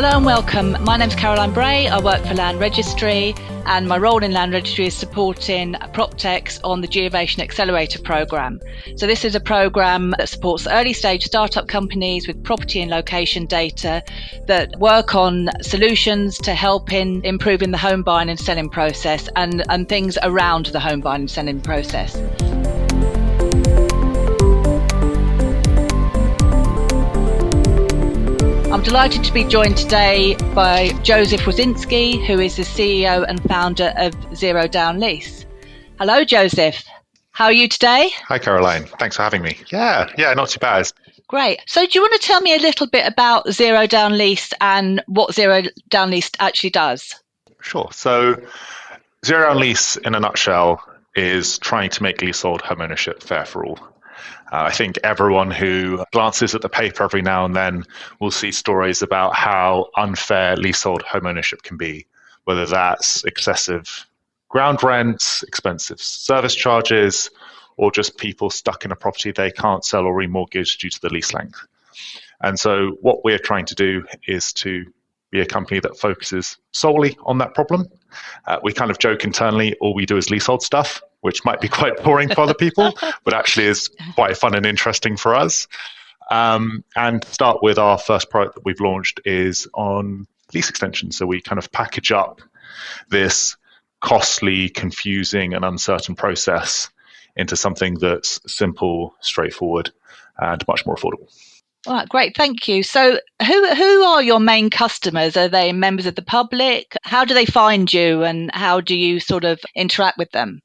Hello and welcome. My name's Caroline Bray. I work for Land Registry, and my role in Land Registry is supporting Proptech on the Geovation Accelerator Programme. So this is a programme that supports early stage startup companies with property and location data that work on solutions to help in improving the home buying and selling process and things around the home buying and selling process. I'm delighted to be joined today by Josef Wasinski, who is the CEO and founder of Zero Down Lease. Hello, Josef. How are you today? Hi, Caroline. Thanks for having me. Yeah, not too bad. Great. So do you want to tell me a little bit about Zero Down Lease and what Zero Down Lease actually does? Sure. So Zero Down Lease, in a nutshell, is trying to make leasehold homeownership fair for all. I think everyone who glances at the paper every now and then will see stories about how unfair leasehold homeownership can be, whether that's excessive ground rents, expensive service charges, or just people stuck in a property they can't sell or remortgage due to the lease length. And so what we're trying to do is to be a company that focuses solely on that problem. We kind of joke internally, all we do is leasehold stuff, which might be quite boring for other people, but actually is quite fun and interesting for us. And start with our first product that we've launched is on lease extension. So we kind of package up this costly, confusing, and uncertain process into something that's simple, straightforward, and much more affordable. All right, great, thank you. So who are your main customers? Are they members of the public? How do they find you and how do you sort of interact with them?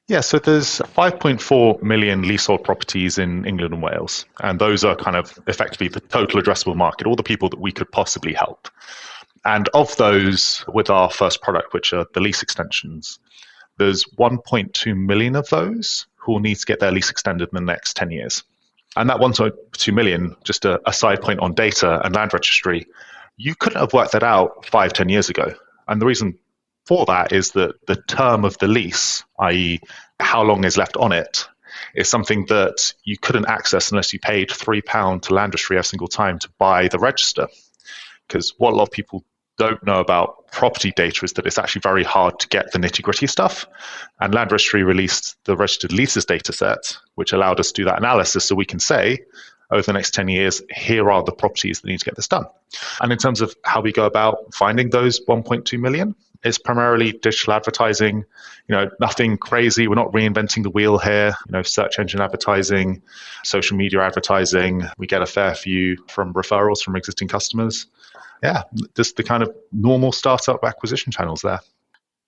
Yeah, so there's 5.4 million leasehold properties in England and Wales, and those are kind of effectively the total addressable market, all the people that we could possibly help. And of those, with our first product, which are the lease extensions, there's 1.2 million of those who will need to get their lease extended in the next 10 years. And that 1.2 million, just a side point on data and land registry, you couldn't have worked that out 5-10 years ago. And the reason for that is that the term of the lease, i.e. how long is left on it, is something that you couldn't access unless you paid £3 to land registry every single time to buy the register. Because what a lot of people don't know about property data is that it's actually very hard to get the nitty-gritty stuff. And Land Registry released the registered leases dataset, which allowed us to do that analysis so we can say, over the next 10 years, here are the properties that need to get this done. And in terms of how we go about finding those 1.2 million, it's primarily digital advertising, nothing crazy. We're not reinventing the wheel here, search engine advertising, social media advertising. We get a fair few from referrals from existing customers. Yeah, just the kind of normal startup acquisition channels there.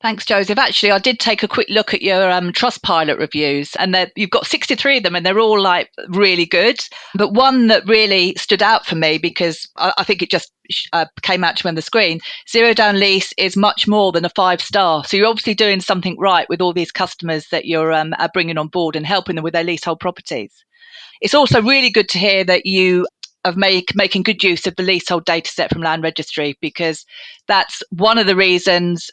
Thanks, Josef. Actually, I did take a quick look at your Trustpilot reviews, and you've got 63 of them, and they're all like really good. But one that really stood out for me, because I think it just came out to me on the screen, Zero Down Lease is much more than a 5-star. So you're obviously doing something right with all these customers that you're bringing on board and helping them with their leasehold properties. It's also really good to hear that you of making good use of the leasehold data set from Land Registry, because that's one of the reasons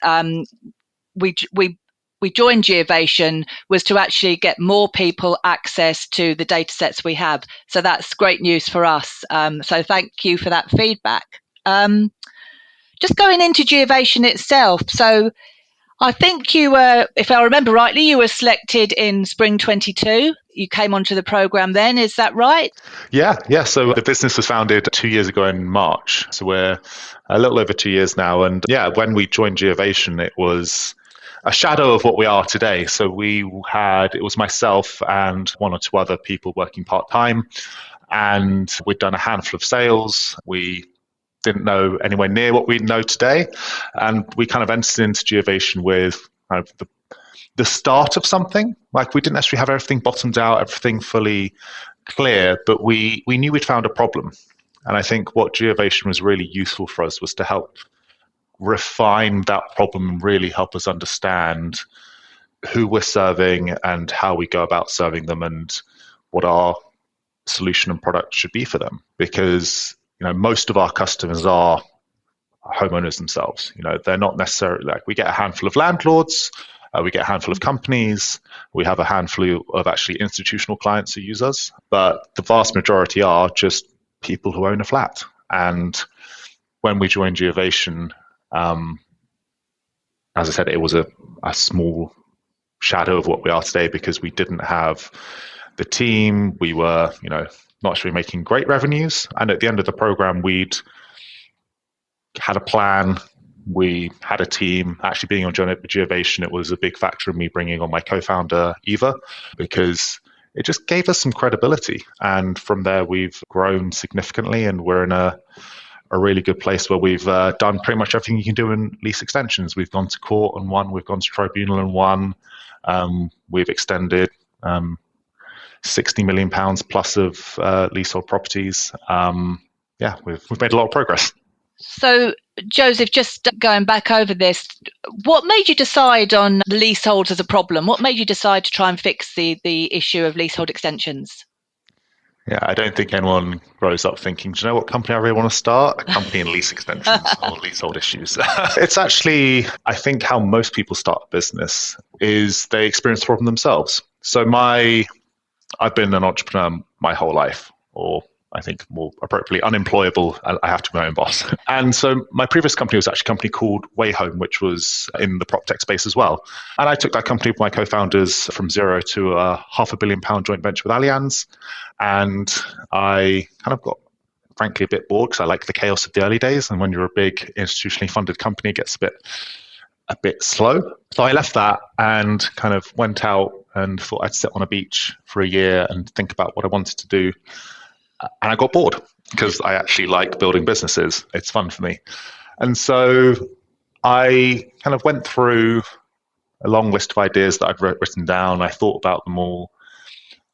we joined Geovation, was to actually get more people access to the data sets we have. So that's great news for us. So thank you for that feedback. Just going into Geovation itself. So I think you were, if I remember rightly, you were selected in spring 22. You came onto the program then, is that right? Yeah. So the business was founded 2 years ago in March. So we're a little over 2 years now. And yeah, when we joined Geovation, it was a shadow of what we are today. So it was myself and one or two other people working part-time. And we'd done a handful of sales. We didn't know anywhere near what we know today. And we kind of entered into Geovation with kind of the start of something. Like, we didn't necessarily have everything bottomed out, everything fully clear, but we knew we'd found a problem. And I think what Geovation was really useful for us was to help refine that problem and really help us understand who we're serving and how we go about serving them and what our solution and product should be for them. Because most of our customers are homeowners themselves. They're not necessarily we get a handful of landlords, we get a handful of companies, we have a handful of actually institutional clients who use us, but the vast majority are just people who own a flat. And when we joined Geovation, as I said, it was a small shadow of what we are today because we didn't have the team. We were, not actually making great revenues. And at the end of the program, we'd had a plan. We had a team. Actually, being on Geovation, it was a big factor in me bringing on my co-founder, Eva, because it just gave us some credibility. And from there, we've grown significantly, and we're in a really good place where we've done pretty much everything you can do in lease extensions. We've gone to court and won. We've gone to tribunal and won. We've extended £60 million plus of leasehold properties. We've made a lot of progress. So, Joseph, just going back over this, what made you decide on the leaseholds as a problem? What made you decide to try and fix the issue of leasehold extensions? Yeah, I don't think anyone grows up thinking, do you know what company I really want to start? A company in lease extensions or leasehold issues. It's actually, I think, how most people start a business is they experience the problem themselves. So I've been an entrepreneur my whole life, or I think more appropriately, unemployable. I have to be my own boss. And so my previous company was actually a company called Wayhome, which was in the Proptech space as well. And I took that company with my co-founders from zero to a £500 million joint venture with Allianz. And I kind of got, frankly, a bit bored because I like the chaos of the early days. And when you're a big institutionally funded company, it gets a bit slow. So I left that and kind of went out and thought I'd sit on a beach for a year and think about what I wanted to do. And I got bored because I actually like building businesses. It's fun for me. And so I kind of went through a long list of ideas that I'd written down. I thought about them all.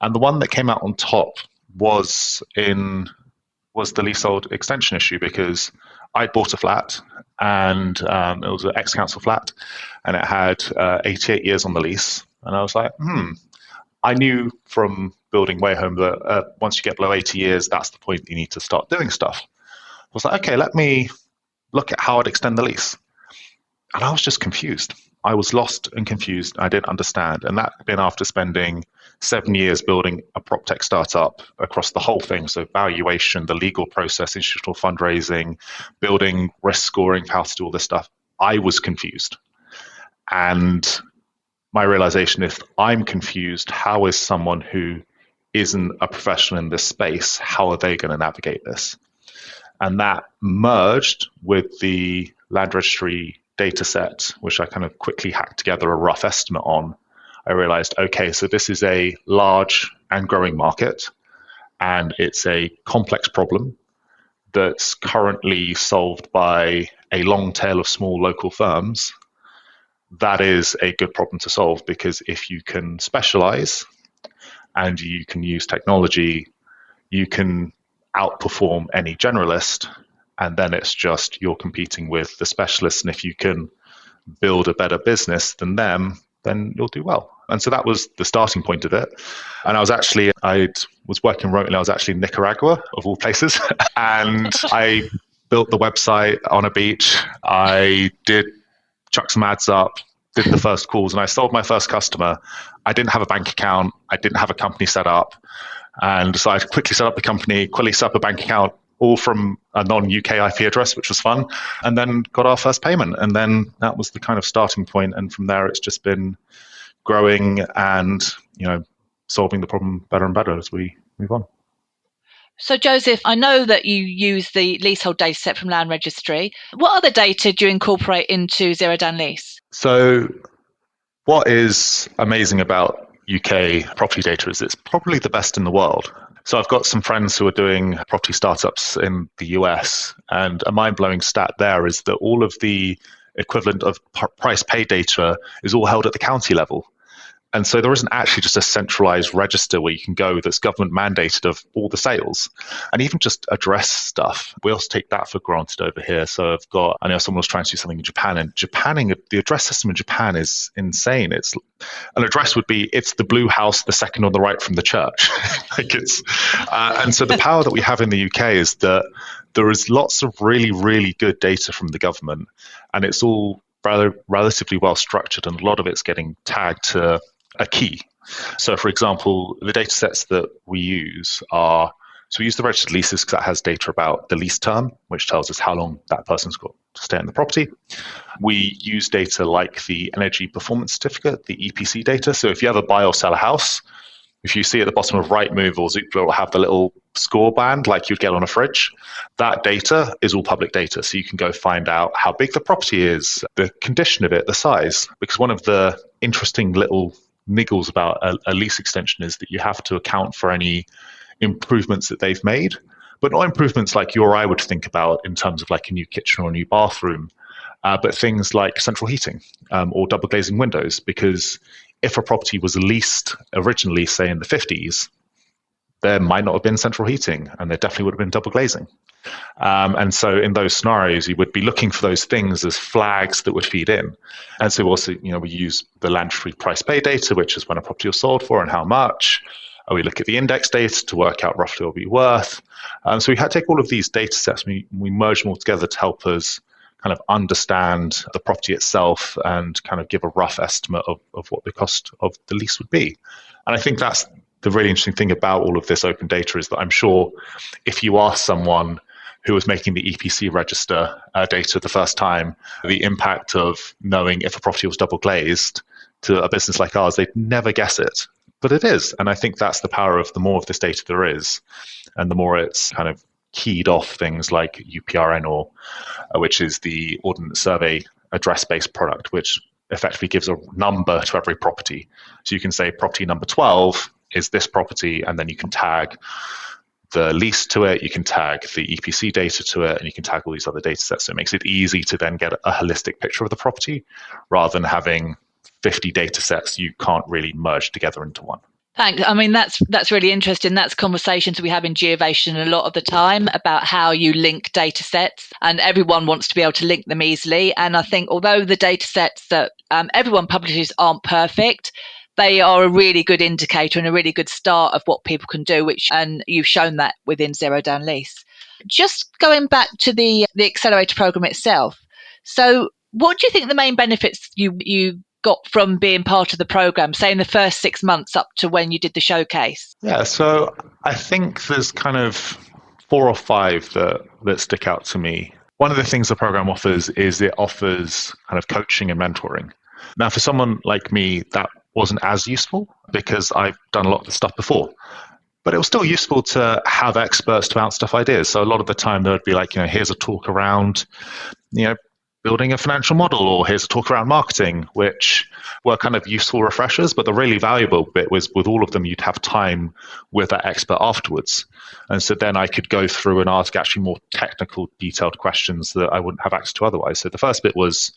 And the one that came out on top was the leasehold extension issue, because I'd bought a flat and it was an ex-council flat and it had 88 years on the lease. And I was like, I knew from building Wayhome that once you get below 80 years, that's the point you need to start doing stuff. I was like, okay, let me look at how I'd extend the lease. And I was just confused. I was lost and confused. I didn't understand. And that had been after spending 7 years building a Proptech startup across the whole thing. So valuation, the legal process, institutional fundraising, building risk scoring, how to do all this stuff. I was confused. And my realization is I'm confused. How is someone who isn't a professional in this space, how are they going to navigate this? And that merged with the Land Registry data set, which I kind of quickly hacked together a rough estimate on. I realized, okay, so this is a large and growing market, and it's a complex problem that's currently solved by a long tail of small local firms. That is a good problem to solve, because if you can specialize and you can use technology, you can outperform any generalist, and then it's just you're competing with the specialists. And if you can build a better business than them, then you'll do well. And so that was the starting point of it. And I was working remotely. I was actually in Nicaragua, of all places. And I built the website on a beach. I did chuck some ads up, did the first calls, and I sold my first customer. I didn't have a bank account. I didn't have a company set up. And so I quickly set up the company, quickly set up a bank account, all from a non-UK IP address, which was fun, and then got our first payment. And then that was the kind of starting point. And from there, it's just been growing and, solving the problem better and better as we move on. So, Joseph, I know that you use the leasehold data set from Land Registry. What other data do you incorporate into Zero Down Lease? So what is amazing about UK property data is it's probably the best in the world. So I've got some friends who are doing property startups in the US, and a mind-blowing stat there is that all of the equivalent of price pay data is all held at the county level. And so there isn't actually just a centralized register where you can go that's government mandated of all the sales, and even just address stuff. We also take that for granted over here. So I know someone was trying to do something in Japan, and the address system in Japan is insane. An address would be, it's the blue house, the second on the right from the church. And so the power that we have in the UK is that there is lots of really, really good data from the government, and it's all relatively well structured, and a lot of it's getting tagged to a key. So, for example, the data sets that we use are So we use the registered leases because that has data about the lease term, which tells us how long that person's got to stay in the property. We use data like the energy performance certificate, the EPC data. So if you ever buy or sell a house, if you see at the bottom of Rightmove or Zoopla, it will have the little score band like you'd get on a fridge. That data is all public data. So you can go find out how big the property is, the condition of it, the size. Because one of the interesting little niggles about a lease extension is that you have to account for any improvements that they've made, but not improvements like you or I would think about in terms of like a new kitchen or a new bathroom, but things like central heating or double glazing windows. Because if a property was leased originally, say in the 50s, there might not have been central heating and there definitely would have been double glazing. And so in those scenarios, you would be looking for those things as flags that would feed in. And so also, we use the Land Registry price pay data, which is when a property was sold for and how much. We look at the index data to work out roughly what it'll be worth. So we had to take all of these data sets, we merge them all together to help us kind of understand the property itself and kind of give a rough estimate of what the cost of the lease would be. And I think that's the really interesting thing about all of this open data is that I'm sure if you ask someone who was making the EPC register data the first time, the impact of knowing if a property was double glazed to a business like ours, they'd never guess it. But it is. And I think that's the power of the more of this data there is, and the more it's kind of keyed off things like UPRN, or which is the Ordnance Survey address-based product, which effectively gives a number to every property. So you can say property number 12 is this property, and then you can tag the lease to it, you can tag the EPC data to it, and you can tag all these other data sets. So it makes it easy to then get a holistic picture of the property rather than having 50 data sets you can't really merge together into one. Thanks. I mean, that's really interesting. That's conversations we have in Geovation a lot of the time about how you link data sets, and everyone wants to be able to link them easily. And I think although the data sets that everyone publishes aren't perfect, they are a really good indicator and a really good start of what people can do, and you've shown that within Zero Down Lease. Just going back to the accelerator program itself. So what do you think the main benefits you got from being part of the program, say in the first 6 months up to when you did the showcase? Yeah, so I think there's kind of 4 or 5 that stick out to me. One of the things the program offers is it offers kind of coaching and mentoring. Now, for someone like me, that wasn't as useful because I've done a lot of the stuff before. But it was still useful to have experts to bounce stuff ideas. So a lot of the time there would be like, here's a talk around, building a financial model, or here's a talk around marketing, which were kind of useful refreshers. But the really valuable bit was with all of them, you'd have time with that expert afterwards. And so then I could go through and ask actually more technical, detailed questions that I wouldn't have access to otherwise. So the first bit was,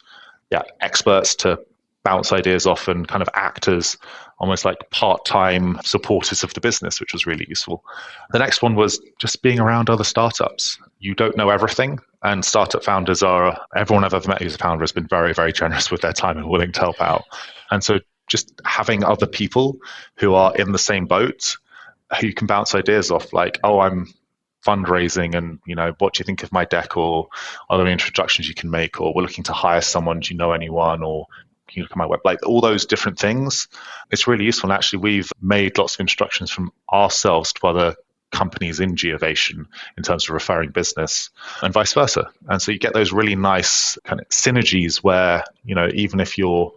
experts to bounce ideas off and kind of act as almost like part-time supporters of the business, which was really useful. The next one was just being around other startups. You don't know everything, and startup founders everyone I've ever met who's a founder has been very, very generous with their time and willing to help out. And so just having other people who are in the same boat, who you can bounce ideas off, like, oh, I'm fundraising, and what do you think of my deck, or are there introductions you can make, or we're looking to hire someone, do you know anyone, or can you look at my web, like all those different things. It's really useful. And actually we've made lots of instructions from ourselves to other companies in Geovation in terms of referring business, and vice versa. And so you get those really nice kind of synergies where, even if you're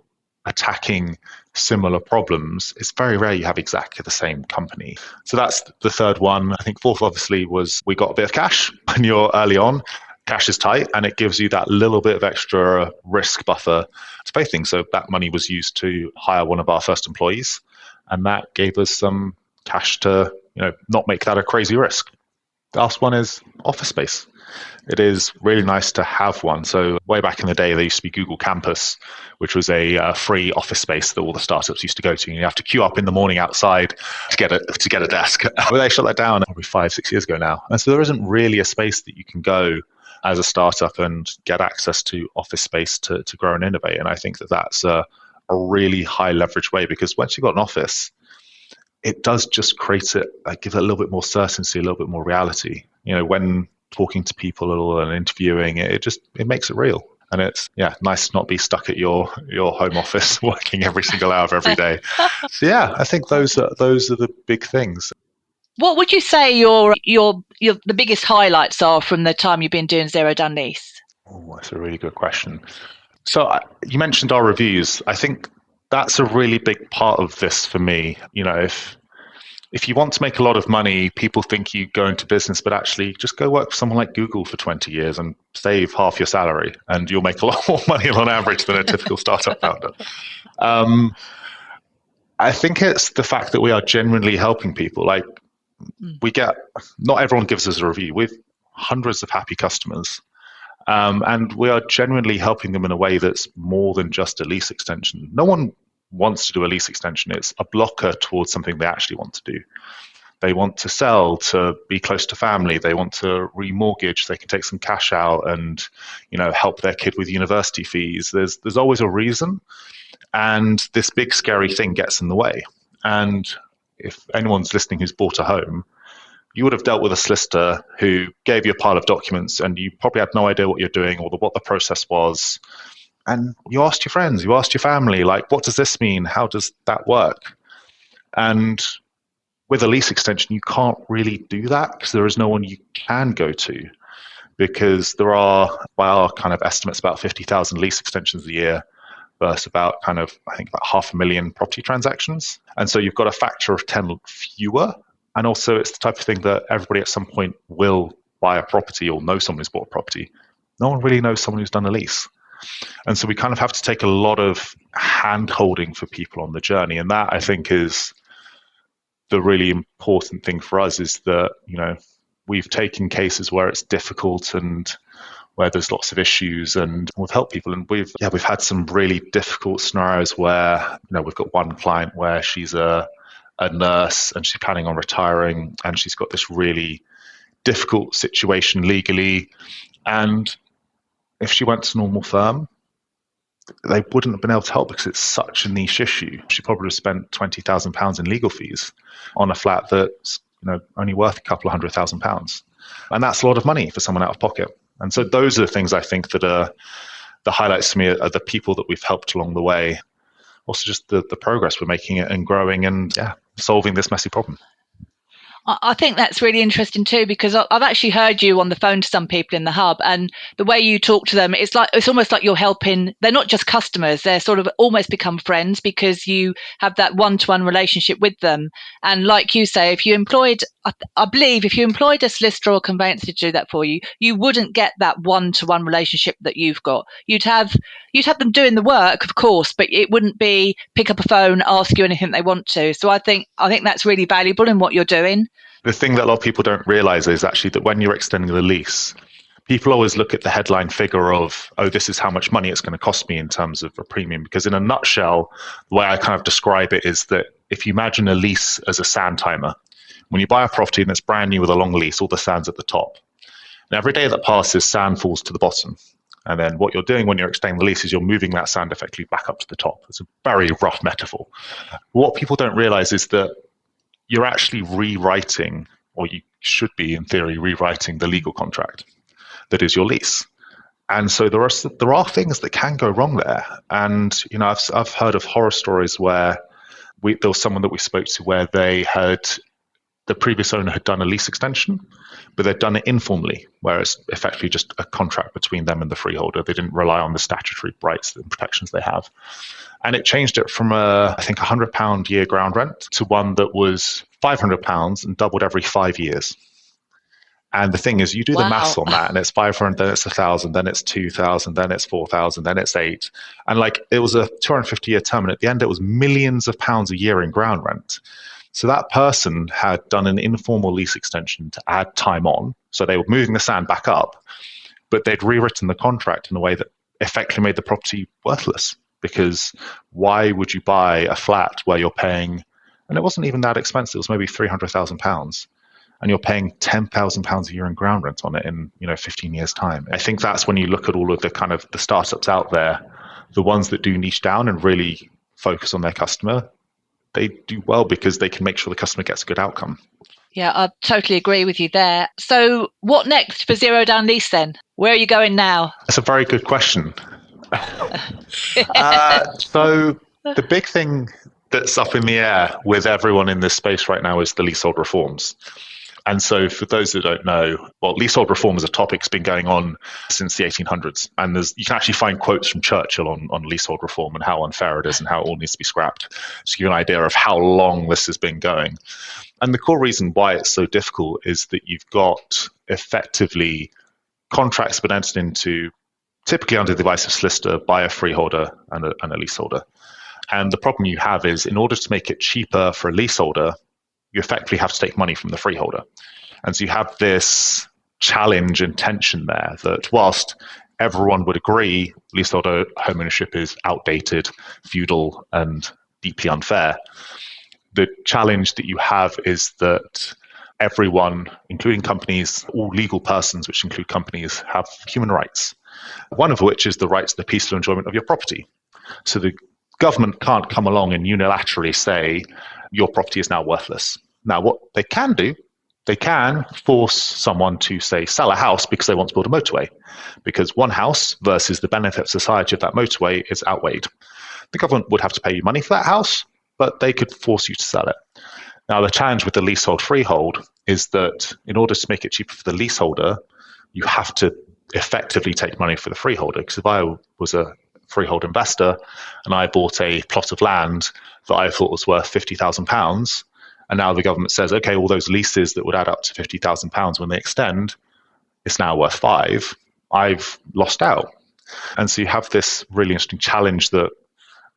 attacking similar problems, it's very rare you have exactly the same company. So that's the third one. I think fourth, obviously, was we got a bit of cash when you're early on. Cash is tight, and it gives you that little bit of extra risk buffer to pay things. So that money was used to hire one of our first employees, and that gave us some cash to not make that a crazy risk. The last one is office space. It is really nice to have one. So way back in the day, there used to be Google Campus, which was a free office space that all the startups used to go to. And you have to queue up in the morning outside to get a desk. But they shut that down probably 5-6 years ago now. And so there isn't really a space that you can go as a startup and get access to office space to grow and innovate. And I think that's a really high leverage way, because once you've got an office, it does just create give it a little bit more certainty, a little bit more reality. When talking to people and interviewing, it makes it real. And it's nice to not be stuck at your home office working every single hour of every day. So I think those are the big things. What would you say your the biggest highlights are from the time you've been doing Zero Down Lease? Oh, that's a really good question. So you mentioned our reviews. I think that's a really big part of this for me. If you want to make a lot of money, people think you go into business, but actually just go work for someone like Google for 20 years and save half your salary, and you'll make a lot more money on average than a typical startup founder. I think it's the fact that we are genuinely helping people. Like, not everyone gives us a review. We've hundreds of happy customers. And we are genuinely helping them in a way that's more than just a lease extension. No one wants to do a lease extension. It's a blocker towards something they actually want to do. They want to sell, to be close to family. They want to remortgage. They can take some cash out and, help their kid with university fees. There's always a reason, and this big scary thing gets in the way. And if anyone's listening who's bought a home, you would have dealt with a solicitor who gave you a pile of documents and you probably had no idea what you're doing or what the process was. And you asked your friends, you asked your family, like, what does this mean? How does that work? And with a lease extension, you can't really do that because there is no one you can go to, because there are, by our kind of estimates, about 50,000 lease extensions a year versus about I think about 500,000 property transactions. And so you've got a factor of 10 fewer. And also, it's the type of thing that everybody at some point will buy a property or know someone who's bought a property. No one really knows someone who's done a lease. And so we kind of have to take a lot of hand-holding for people on the journey. And that, I think, is the really important thing for us, is that, we've taken cases where it's difficult and where there's lots of issues, and we've helped people. And we've had some really difficult scenarios where, we've got one client where she's a nurse and she's planning on retiring, and she's got this really difficult situation legally. And if she went to a normal firm, they wouldn't have been able to help because it's such a niche issue. She probably would have spent £20,000 in legal fees on a flat that's only worth a couple of £100,000. And that's a lot of money for someone out of pocket. And so those are the things I think that are the highlights to me, are the people that we've helped along the way. Also just the progress we're making and growing and solving this messy problem. I think that's really interesting too, because I've actually heard you on the phone to some people in the hub, and the way you talk to them, it's almost like you're helping. They're not just customers; they're sort of almost become friends because you have that one-to-one relationship with them. And like you say, if you employed, I believe, if you employed a solicitor or conveyancer to do that for you, you wouldn't get that one-to-one relationship that you've got. You'd have them doing the work, of course, but it wouldn't be pick up a phone, ask you anything they want to. So I think that's really valuable in what you're doing. The thing that a lot of people don't realize is actually that when you're extending the lease, people always look at the headline figure of, oh, this is how much money it's going to cost me in terms of a premium. Because in a nutshell, the way I kind of describe it is that if you imagine a lease as a sand timer, when you buy a property and it's brand new with a long lease, all the sand's at the top. And every day that passes, sand falls to the bottom. And then what you're doing when you're extending the lease is you're moving that sand effectively back up to the top. It's a very rough metaphor. What people don't realize is that you're actually rewriting, or you should be in theory rewriting, the legal contract that is your lease. And so there are things that can go wrong there. And I've heard of horror stories where there was someone that we spoke to where the previous owner had done a lease extension, but they'd done it informally, where it's effectively just a contract between them and the freeholder. They didn't rely on the statutory rights and protections they have. And it changed it from I think £100 year ground rent to one that was £500 and doubled every 5 years. And the thing is, you do the maths on that, and it's 500, then it's 1,000, then it's 2,000, then it's 4,000, then it's 8. And it was a 250-year term, and at the end, it was millions of pounds a year in ground rent. So that person had done an informal lease extension to add time on. So they were moving the sand back up, but they'd rewritten the contract in a way that effectively made the property worthless. Because why would you buy a flat where you're paying, and it wasn't even that expensive, it was maybe £300,000, and you're paying £10,000 a year in ground rent on it in 15 years' time? I think that's when you look at all of the kind of the startups out there, the ones that do niche down and really focus on their customer, they do well because they can make sure the customer gets a good outcome. Yeah, I totally agree with you there. So what next for Zero Down Lease then? Where are you going now? That's a very good question. So the big thing that's up in the air with everyone in this space right now is the leasehold reforms. And so for those that don't know, well, leasehold reform as a topic's been going on since the 1800s. And you can actually find quotes from Churchill on leasehold reform and how unfair it is and how it all needs to be scrapped. So give you an idea of how long this has been going. And the core reason why it's so difficult is that you've got effectively contracts been entered into typically under the advice of solicitor by a freeholder and a leaseholder. And the problem you have is in order to make it cheaper for a leaseholder, you effectively have to take money from the freeholder. And so you have this challenge and tension there that whilst everyone would agree leaseholder home ownership is outdated, feudal, and deeply unfair, the challenge that you have is that everyone, including companies, all legal persons, which include companies, have human rights, one of which is the right to the peaceful enjoyment of your property. So the government can't come along and unilaterally say your property is now worthless. Now, what they can do, they can force someone to, say, sell a house because they want to build a motorway, because one house versus the benefit of society of that motorway is outweighed. The government would have to pay you money for that house, but they could force you to sell it. Now, the challenge with the leasehold freehold is that in order to make it cheaper for the leaseholder, you have to effectively take money for the freeholder. Because if I was a freehold investor and I bought a plot of land that I thought was worth £50,000, and now the government says, okay, all those leases that would add up to £50,000 when they extend, it's now worth £5,000, I've lost out. And so you have this really interesting challenge that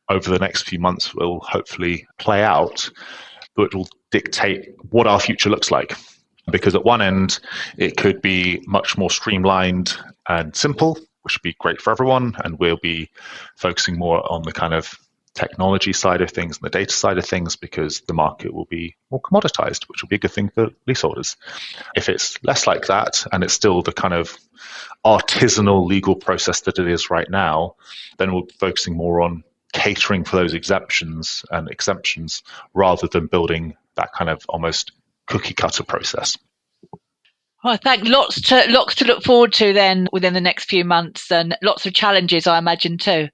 over the next few months will hopefully play out, but will dictate what our future looks like. Because at one end, it could be much more streamlined and simple, which would be great for everyone, and we'll be focusing more on the kind of technology side of things and the data side of things, because the market will be more commoditized, which will be a good thing for leaseholders. If it's less like that and it's still the kind of artisanal legal process that it is right now, then we'll be focusing more on catering for those exemptions rather than building that kind of almost cookie cutter process. Well, I think lots to look forward to then within the next few months, and lots of challenges, I imagine, too.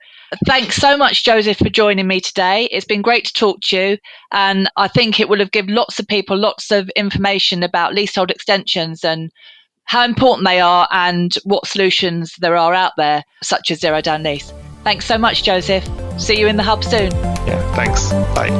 Thanks so much, Josef, for joining me today. It's been great to talk to you, and I think it will have given lots of people lots of information about leasehold extensions and how important they are and what solutions there are out there, such as Zero Down Lease. Thanks so much, Josef. See you in the hub soon. Yeah, thanks. Bye.